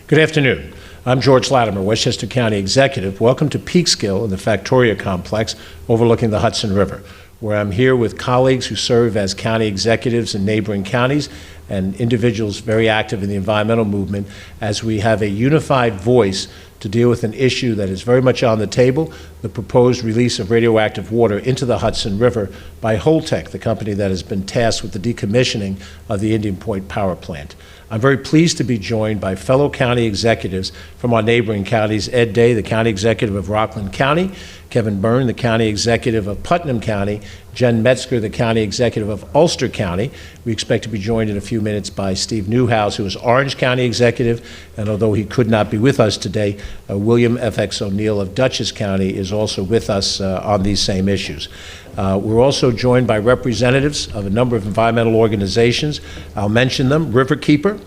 Good afternoon. I'm George Latimer, Westchester County Executive. Welcome to Peekskill in the Factoria Complex overlooking the Hudson River, where I'm here with colleagues who serve as county executives in neighboring counties and individuals very active in the environmental movement as we have a unified voice to deal with an issue that is very much on the table, the proposed release of radioactive water into the Hudson River by Holtec, the company that has been tasked with the decommissioning of the Indian Point power plant. I'm very pleased to be joined by fellow county executives from our neighboring counties, Ed Day, the county executive of Rockland County, Kevin Byrne, the county executive of Putnam County, Jen Metzger, the county executive of Ulster County. We expect to be joined in a few minutes by Steve Newhouse, who is Orange County executive, and although he could not be with us today, William F.X. O'Neill of Dutchess County is also with us on these same issues. We're also joined by representatives of a number of environmental organizations. I'll mention them: Riverkeeper,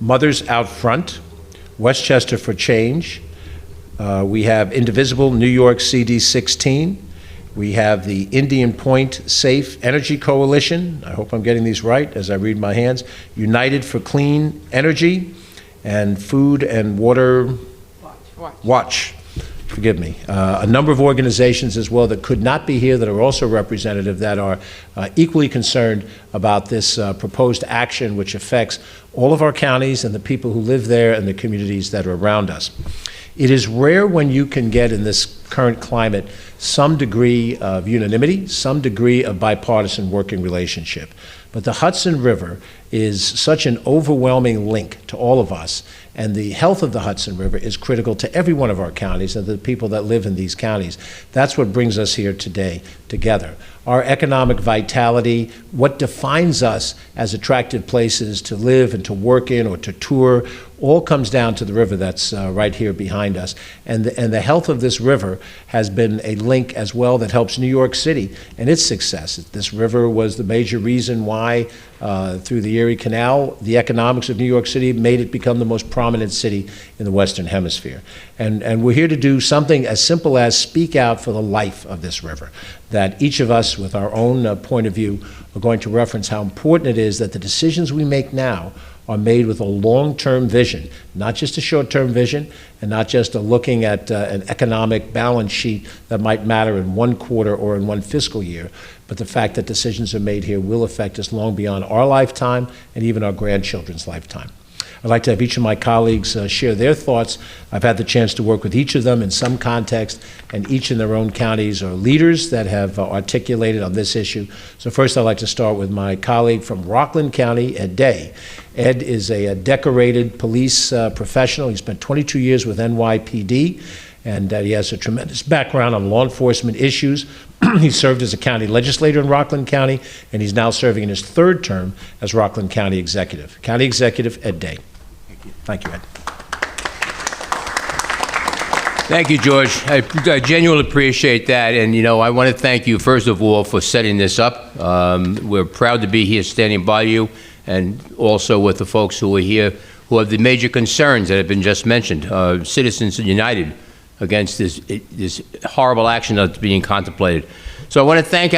Mothers Out Front, Westchester for Change. We have Indivisible New York CD16. We have the Indian Point Safe Energy Coalition. I hope I'm getting these right as I read my hands. United for Clean Energy, and Food and Water Watch. Forgive me. A number of organizations as well that could not be here that are also representative that are equally concerned about this proposed action which affects all of our counties and the people who live there and the communities that are around us. It is rare when you can get in this current climate some degree of unanimity, some degree of bipartisan working relationship. But the Hudson River is such an overwhelming link to all of us, and the health of the Hudson River is critical to every one of our counties and the people that live in these counties. That's what brings us here today together. Our economic vitality, what defines us as attractive places to live and to work in or to tour, all comes down to the river that's right here behind us. And the health of this river has been a link as well that helps New York City and its success. This river was the major reason why, through the Erie Canal, the economics of New York City made it become the most prominent city in the Western Hemisphere. And we're here to do something as simple as speak out for the life of this river, that each of us with our own point of view are going to reference how important it is that the decisions we make now are made with a long-term vision, not just a short-term vision, and not just a looking at an economic balance sheet that might matter in one quarter or in one fiscal year, but the fact that decisions are made here will affect us long beyond our lifetime and even our grandchildren's lifetime. I'd like to have each of my colleagues share their thoughts. I've had the chance to work with each of them in some context, and each in their own counties are leaders that have articulated on this issue. So first I'd like to start with my colleague from Rockland County, Ed Day. Ed is a decorated police professional. He spent 22 years with NYPD, and he has a tremendous background on law enforcement issues. He served as a county legislator in Rockland County, and he's now serving in his third term as Rockland County Executive. County Executive Ed Day. Thank you, Ed. Thank you, George. I genuinely appreciate that. And, you know, I want to thank you, first of all, for setting this up. We're proud to be here standing by you, and also with the folks who are here who have the major concerns that have been just mentioned. Citizens United against this horrible action that's being contemplated. So I want to thank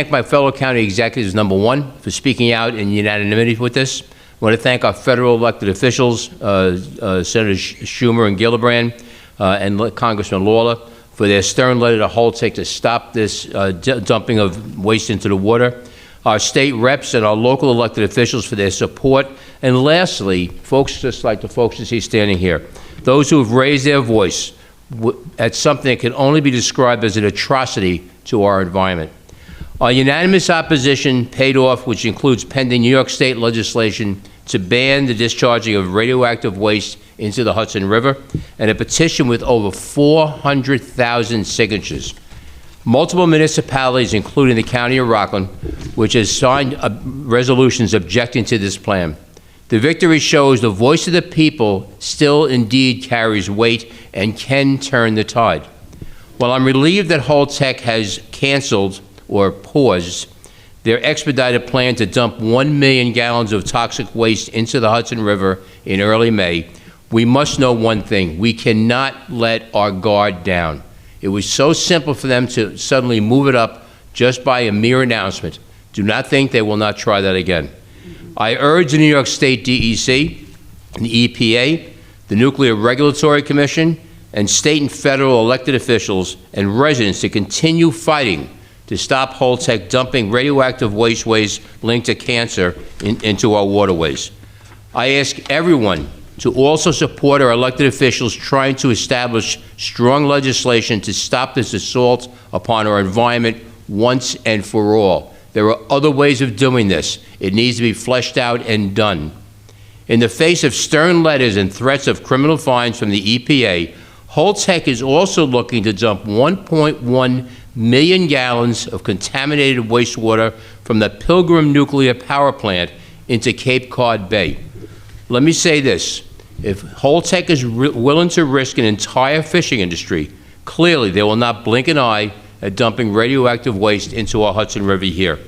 my fellow county executives, number one, for speaking out in unanimity with this. I want to thank our federal elected officials, Senator Schumer and Gillibrand, and Congressman Lawler, for their stern letter to Holtec to stop this dumping of waste into the water. Our state reps and our local elected officials for their support. And lastly, folks just like the folks you see standing here, those who have raised their voice at something that can only be described as an atrocity to our environment. Our unanimous opposition paid off, which includes pending New York State legislation to ban the discharging of radioactive waste into the Hudson River, and a petition with over 400,000 signatures. Multiple municipalities, including the County of Rockland, which has signed resolutions objecting to this plan. The victory shows the voice of the people still indeed carries weight and can turn the tide. While I'm relieved that Holtec has canceled or paused their expedited plan to dump 1 million gallons of toxic waste into the Hudson River in early May, we must know one thing: we cannot let our guard down. It was so simple for them to suddenly move it up just by a mere announcement. Do not think they will not try that again. I urge the New York State DEC and the EPA the Nuclear Regulatory Commission, and state and federal elected officials and residents to continue fighting to stop Holtec dumping radioactive wasteways linked to cancer into our waterways. I ask everyone to also support our elected officials trying to establish strong legislation to stop this assault upon our environment once and for all. There are other ways of doing this. It needs to be fleshed out and done. In the face of stern letters and threats of criminal fines from the EPA, Holtec is also looking to dump 1.1 million gallons of contaminated wastewater from the Pilgrim Nuclear Power Plant into Cape Cod Bay. Let me say this. If Holtec is willing to risk an entire fishing industry, clearly they will not blink an eye at dumping radioactive waste into our Hudson River here.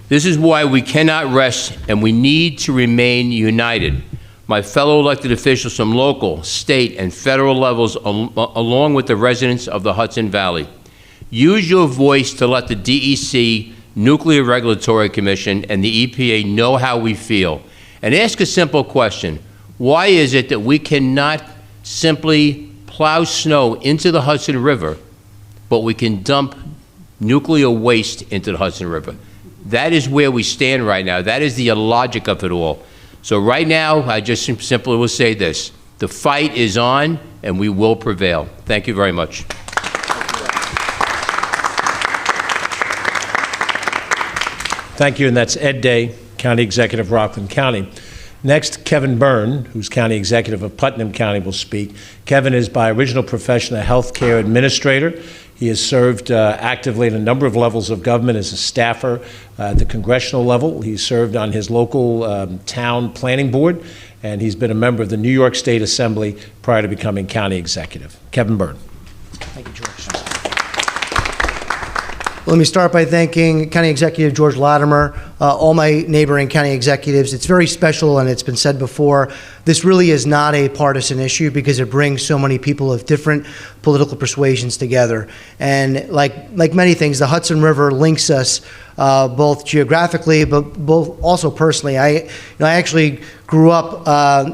This is why we cannot rest and we need to remain united. My fellow elected officials from local, state, and federal levels, along with the residents of the Hudson Valley. Use your voice to let the DEC, Nuclear Regulatory Commission, and the EPA know how we feel. And ask a simple question. Why is it that we cannot simply plow snow into the Hudson River, but we can dump nuclear waste into the Hudson River? That is where we stand right now. That is the logic of it all. So right now, I just simply will say this. The fight is on, and we will prevail. Thank you very much. Thank you, and that's Ed Day, County Executive, Rockland County. Next, Kevin Byrne, who's County Executive of Putnam County, will speak. Kevin is by original profession a healthcare administrator. He has served actively at a number of levels of government as a staffer at the congressional level. He's served on his local town planning board, and he's been a member of the New York State Assembly prior to becoming county executive. Kevin Byrne. Thank you, George. Let me start by thanking County Executive George Latimer, all my neighboring county executives. It's very special, and it's been said before, this really is not a partisan issue because it brings so many people of different political persuasions together. And like many things, the Hudson River links us both geographically, but both also personally. I actually grew up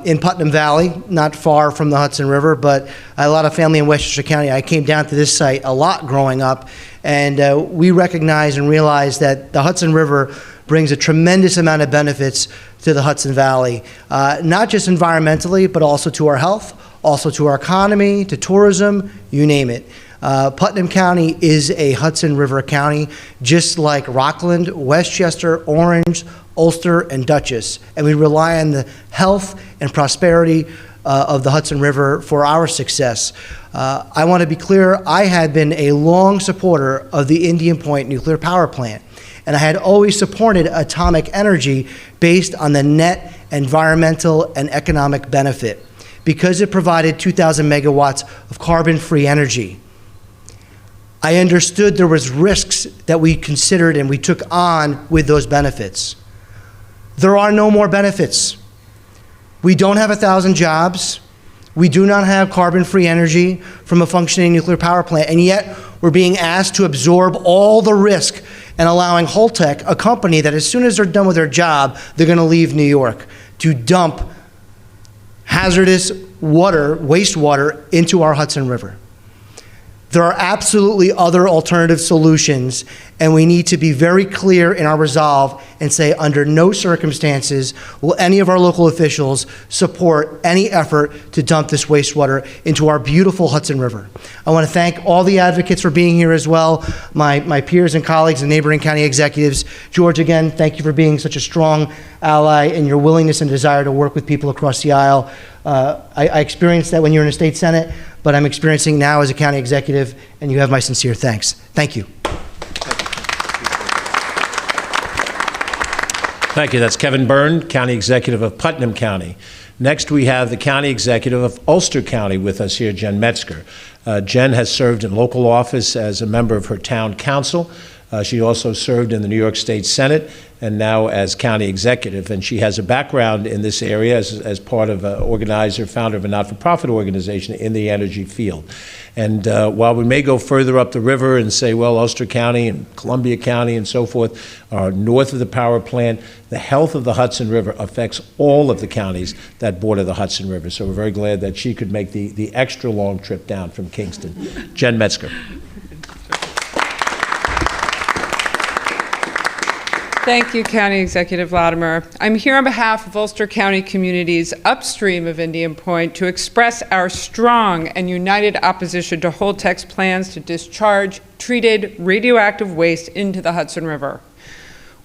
in Putnam Valley, not far from the Hudson River, but I had a lot of family in Westchester County. I came down to this site a lot growing up, and we recognize and realize that the Hudson River brings a tremendous amount of benefits to the Hudson Valley, not just environmentally, but also to our health, also to our economy, to tourism, you name it. Putnam County is a Hudson River county, just like Rockland, Westchester, Orange, Ulster, and Dutchess, and we rely on the health and prosperity of the Hudson River for our success. I want to be clear, I had been a long supporter of the Indian Point nuclear power plant, and I had always supported atomic energy based on the net environmental and economic benefit because it provided 2,000 megawatts of carbon-free energy. I understood there was risks that we considered and we took on with those benefits. There are no more benefits. We don't have 1,000 jobs. We do not have carbon-free energy from a functioning nuclear power plant, and yet we're being asked to absorb all the risk and allowing Holtec, a company that as soon as they're done with their job, they're going to leave New York, to dump hazardous water, wastewater, into our Hudson River. There are absolutely other alternative solutions, and we need to be very clear in our resolve and say under no circumstances will any of our local officials support any effort to dump this wastewater into our beautiful Hudson River. I want to thank all the advocates for being here as well, my peers and colleagues and neighboring county executives. George, again, thank you for being such a strong ally and your willingness and desire to work with people across the aisle. I experienced that when you were in the state Senate, but I'm experiencing now as a county executive, and you have my sincere thanks. Thank you. Thank you. That's Kevin Byrne, County Executive of Putnam County. Next, we have the County Executive of Ulster County with us here, Jen Metzger. Jen has served in local office as a member of her town council. She also served in the New York State Senate and now as county executive. And she has a background in this area as part of an organizer, founder of a not-for-profit organization in the energy field. And while we may go further up the river and say, well, Ulster County and Columbia County and so forth are north of the power plant, the health of the Hudson River affects all of the counties that border the Hudson River. So we're very glad that she could make the extra long trip down from Kingston. Jen Metzger. Thank you, County Executive Latimer. I'm here on behalf of Ulster County communities upstream of Indian Point to express our strong and united opposition to Holtec's plans to discharge treated radioactive waste into the Hudson River.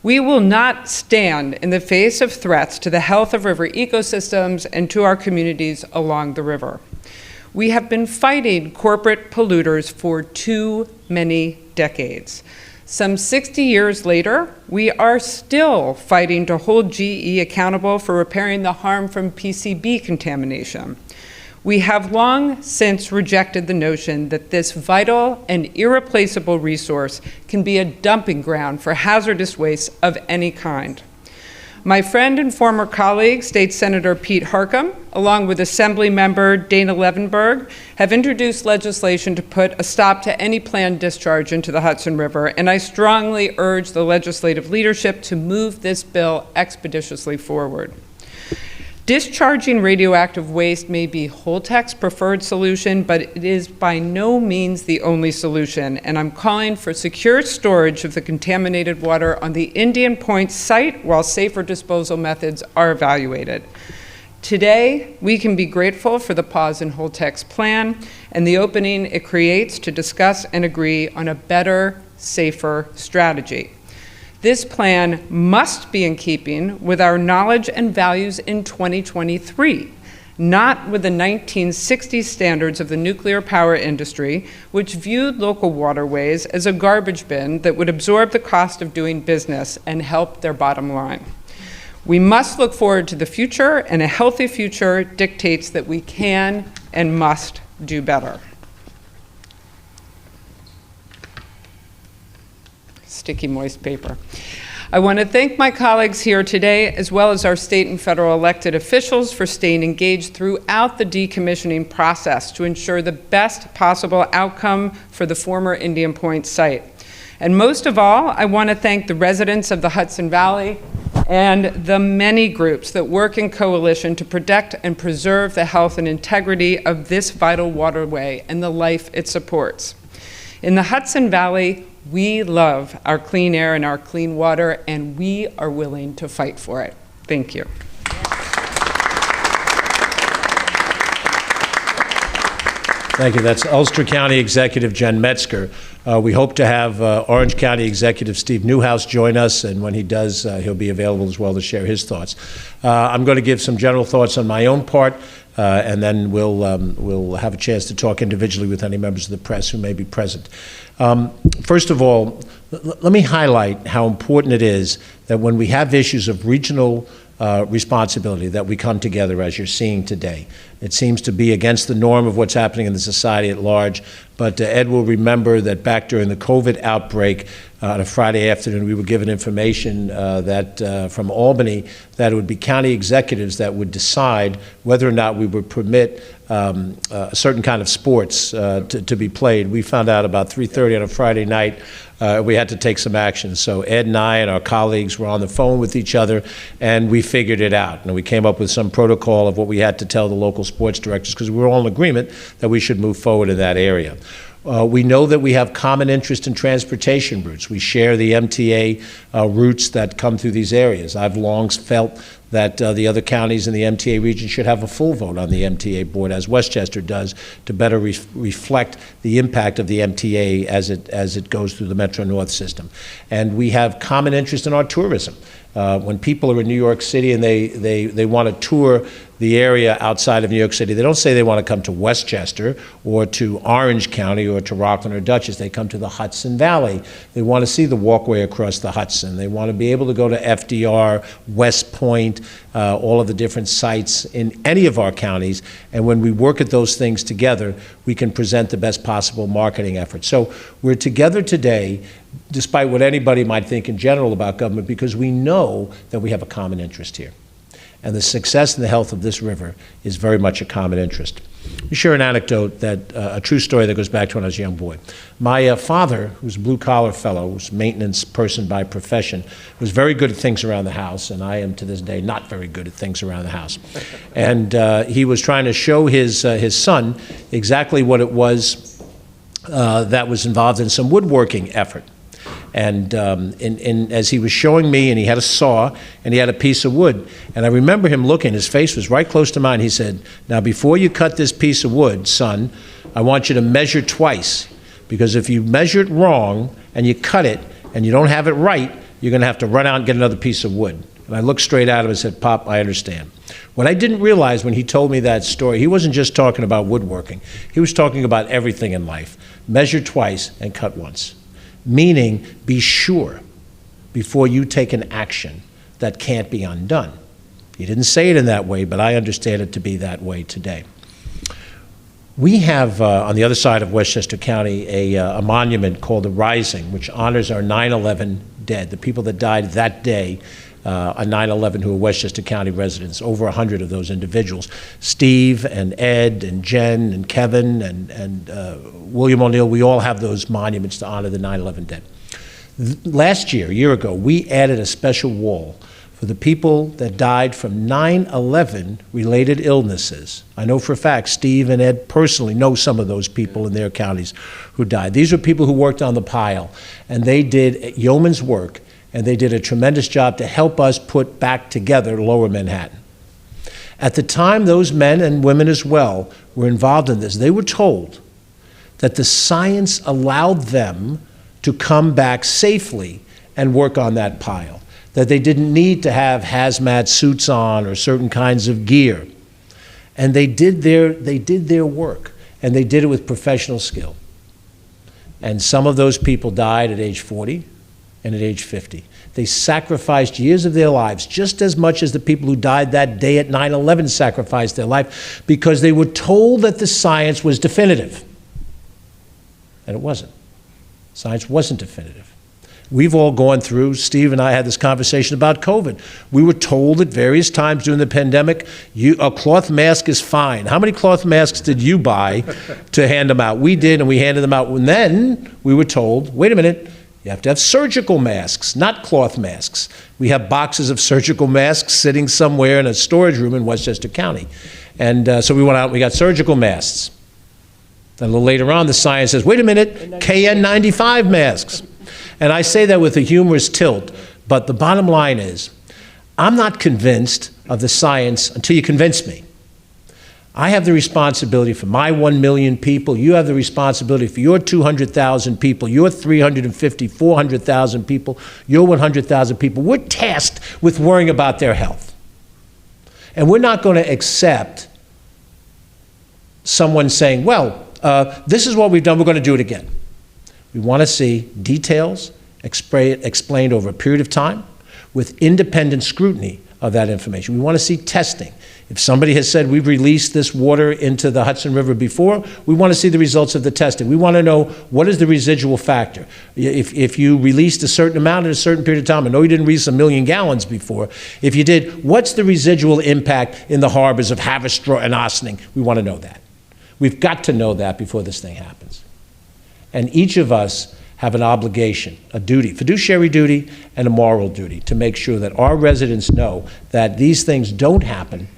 We will not stand in the face of threats to the health of river ecosystems and to our communities along the river. We have been fighting corporate polluters for too many decades. Some 60 years later, we are still fighting to hold GE accountable for repairing the harm from PCB contamination. We have long since rejected the notion that this vital and irreplaceable resource can be a dumping ground for hazardous waste of any kind. My friend and former colleague, State Senator Pete Harcum, along with Assembly Member Dana Levenberg, have introduced legislation to put a stop to any planned discharge into the Hudson River, and I strongly urge the legislative leadership to move this bill expeditiously forward. Discharging radioactive waste may be Holtec's preferred solution, but it is by no means the only solution, and I'm calling for secure storage of the contaminated water on the Indian Point site while safer disposal methods are evaluated. Today, we can be grateful for the pause in Holtec's plan and the opening it creates to discuss and agree on a better, safer strategy. This plan must be in keeping with our knowledge and values in 2023, not with the 1960s standards of the nuclear power industry, which viewed local waterways as a garbage bin that would absorb the cost of doing business and help their bottom line. We must look forward to the future, and a healthy future dictates that we can and must do better. Sticky, moist paper. I want to thank my colleagues here today, as well as our state and federal elected officials for staying engaged throughout the decommissioning process to ensure the best possible outcome for the former Indian Point site. And most of all, I want to thank the residents of the Hudson Valley and the many groups that work in coalition to protect and preserve the health and integrity of this vital waterway and the life it supports. In the Hudson Valley, we love our clean air and our clean water, and we are willing to fight for it. Thank you. Thank you. That's Ulster County Executive Jen Metzger. We hope to have Orange County Executive Steve Newhouse join us, and when he does, he'll be available as well to share his thoughts. I'm going to give some general thoughts on my own part, and then we'll have a chance to talk individually with any members of the press who may be present. First of all, let me highlight how important it is that when we have issues of regional responsibility, that we come together as you're seeing today. It seems to be against the norm of what's happening in the society at large, but Ed will remember that back during the COVID outbreak on a Friday afternoon, we were given information that from Albany that it would be county executives that would decide whether or not we would permit a certain kind of sports to be played. We found out about 3:30 on a Friday night. We had to take some action. So Ed and I and our colleagues were on the phone with each other, and we figured it out. And we came up with some protocol of what we had to tell the local sports directors, because we were all in agreement that we should move forward in that area. We know that we have common interest in transportation routes. We share the MTA routes that come through these areas. I've long felt that the other counties in the MTA region should have a full vote on the MTA board, as Westchester does, to better reflect the impact of the MTA as it goes through the Metro North system. And we have common interest in our tourism. When people are in New York City and they want to tour the area outside of New York City, they don't say they want to come to Westchester or to Orange County or to Rockland or Dutchess. They come to the Hudson Valley. They want to see the walkway across the Hudson. They want to be able to go to FDR, West Point, all of the different sites in any of our counties. And when we work at those things together, we can present the best possible marketing effort. So we're together today, despite what anybody might think in general about government, because we know that we have a common interest here. And the success and the health of this river is very much a common interest. Let me share an anecdote, a true story that goes back to when I was a young boy. My father, who's a blue-collar fellow, who's a maintenance person by profession, was very good at things around the house, and I am to this day not very good at things around the house. And he was trying to show his son exactly what it was that was involved in some woodworking effort. And as he was showing me, and he had a saw, and he had a piece of wood, and I remember him looking, his face was right close to mine. He said, "Now, before you cut this piece of wood, son, I want you to measure twice, because if you measure it wrong, and you cut it, and you don't have it right, you're going to have to run out and get another piece of wood." And I looked straight at him and said, "Pop, I understand." What I didn't realize when he told me that story, he wasn't just talking about woodworking. He was talking about everything in life. Measure twice and cut once. Meaning, be sure before you take an action that can't be undone. He didn't say it in that way, but I understand it to be that way today. We have, on the other side of Westchester County, a monument called the Rising, which honors our 9/11 dead, the people that died that day on 9/11 who are Westchester County residents, over 100 of those individuals. Steve and Ed and Jen and Kevin and William O'Neill, we all have those monuments to honor the 9/11 dead. Last year, a year ago, we added a special wall for the people that died from 9/11 related illnesses. I know for a fact Steve and Ed personally know some of those people in their counties who died. These are people who worked on the pile, and they did yeoman's work, and they did a tremendous job to help us put back together Lower Manhattan. At the time, those men and women as well were involved in this. They were told that the science allowed them to come back safely and work on that pile, that they didn't need to have hazmat suits on or certain kinds of gear. And they did their work, and they did it with professional skill. And some of those people died at age 40 and at age 50. They sacrificed years of their lives just as much as the people who died that day at 9/11 sacrificed their life, because they were told that the science was definitive. And it wasn't. Science wasn't definitive. We've all gone through, Steve and I had this conversation about COVID. We were told at various times during the pandemic, a cloth mask is fine. How many cloth masks did you buy to hand them out? We did, and we handed them out. And then we were told, wait a minute, you have to have surgical masks, not cloth masks. We have boxes of surgical masks sitting somewhere in a storage room in Westchester County. And so we went out and we got surgical masks. Then a little later on, the science says, wait a minute, KN95 masks. And I say that with a humorous tilt, but the bottom line is, I'm not convinced of the science until you convince me. I have the responsibility for my 1 million people. You have the responsibility for your 200,000 people, your 350, 400,000 people, your 100,000 people. We're tasked with worrying about their health. And we're not going to accept someone saying, well, this is what we've done, we're going to do it again. We want to see details explained over a period of time with independent scrutiny of that information. We want to see testing. If somebody has said we've released this water into the Hudson River before, we want to see the results of the testing. We want to know what is the residual factor. If you released a certain amount in a certain period of time, I know you didn't release 1 million gallons before. If you did, what's the residual impact in the harbors of Haverstraw and Ossining? We want to know that. We've got to know that before this thing happens. And each of us have an obligation, a duty, fiduciary duty and a moral duty, to make sure that our residents know that these things don't happen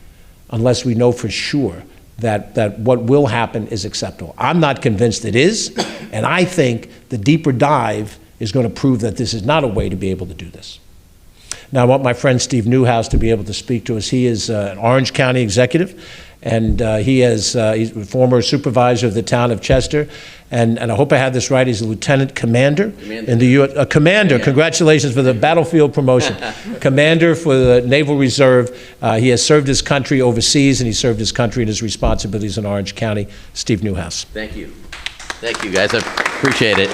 unless we know for sure that what will happen is acceptable. I'm not convinced it is, and I think the deeper dive is going to prove that this is not a way to be able to do this. Now, I want my friend Steve Newhouse to be able to speak to us. He is an Orange County executive, and he's a former supervisor of the town of Chester, and I hope I have this right, he's a lieutenant commander in the U.S. Commander, congratulations for the battlefield promotion. Commander for the Naval Reserve. He has served his country overseas, and he served his country in his responsibilities in Orange County. Steve Newhouse. Thank you. Thank you, guys. I appreciate it.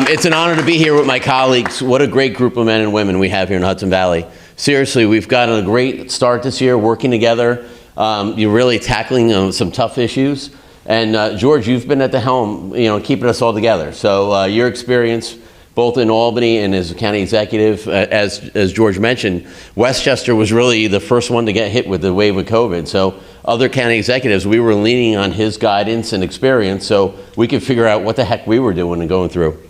It's an honor to be here with my colleagues. What a great group of men and women we have here in Hudson Valley. Seriously, we've gotten a great start this year working together. You're really tackling some tough issues. And George, you've been at the helm, keeping us all together. So your experience, both in Albany and as a county executive, as George mentioned, Westchester was really the first one to get hit with the wave of COVID. So other county executives, we were leaning on his guidance and experience so we could figure out what the heck we were doing and going through.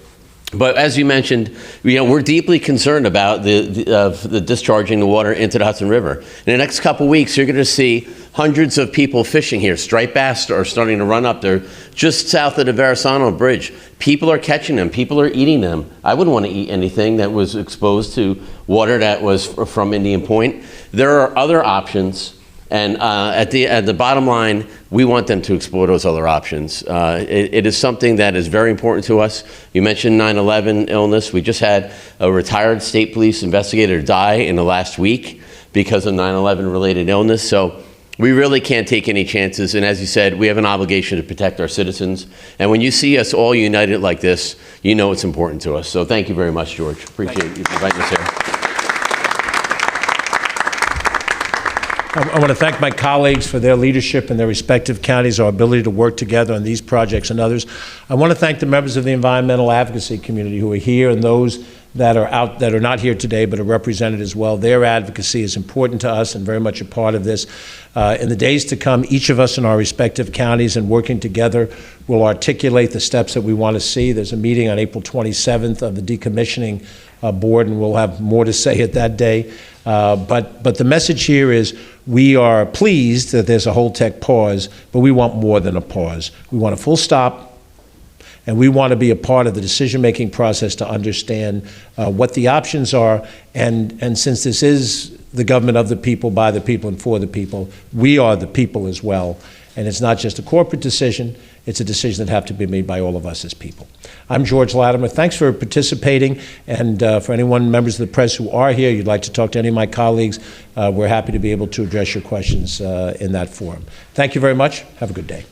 But as you mentioned, we're deeply concerned about the discharging the water into the Hudson River. In the next couple weeks, you're going to see hundreds of people fishing here. Striped bass are starting to run up there just south of the Verrazano Bridge. People are catching them. People are eating them. I wouldn't want to eat anything that was exposed to water that was from Indian Point. There are other options. And at the bottom line, we want them to explore those other options. It is something that is very important to us. You mentioned 9/11 illness. We just had a retired state police investigator die in the last week because of 9/11 related illness. So we really can't take any chances. And as you said, we have an obligation to protect our citizens. And when you see us all united like this, you know it's important to us. So thank you very much, George. Appreciate you inviting us here. I want to thank my colleagues for their leadership in their respective counties, our ability to work together on these projects and others. I want to thank the members of the environmental advocacy community who are here and those that are not here today but are represented as well. Their advocacy is important to us and very much a part of this. In the days to come, each of us in our respective counties and working together will articulate the steps that we want to see. There's a meeting on April 27th of the decommissioning board, and we'll have more to say at that day. But the message here is we are pleased that there's a Holtec pause, but we want more than a pause. We want a full stop, and we want to be a part of the decision-making process to understand what the options are. And since this is the government of the people, by the people, and for the people, we are the people as well. And it's not just a corporate decision, it's a decision that has to be made by all of us as people. I'm George Latimer. Thanks for participating. And for anyone, members of the press who are here, you'd like to talk to any of my colleagues, we're happy to be able to address your questions in that forum. Thank you very much. Have a good day.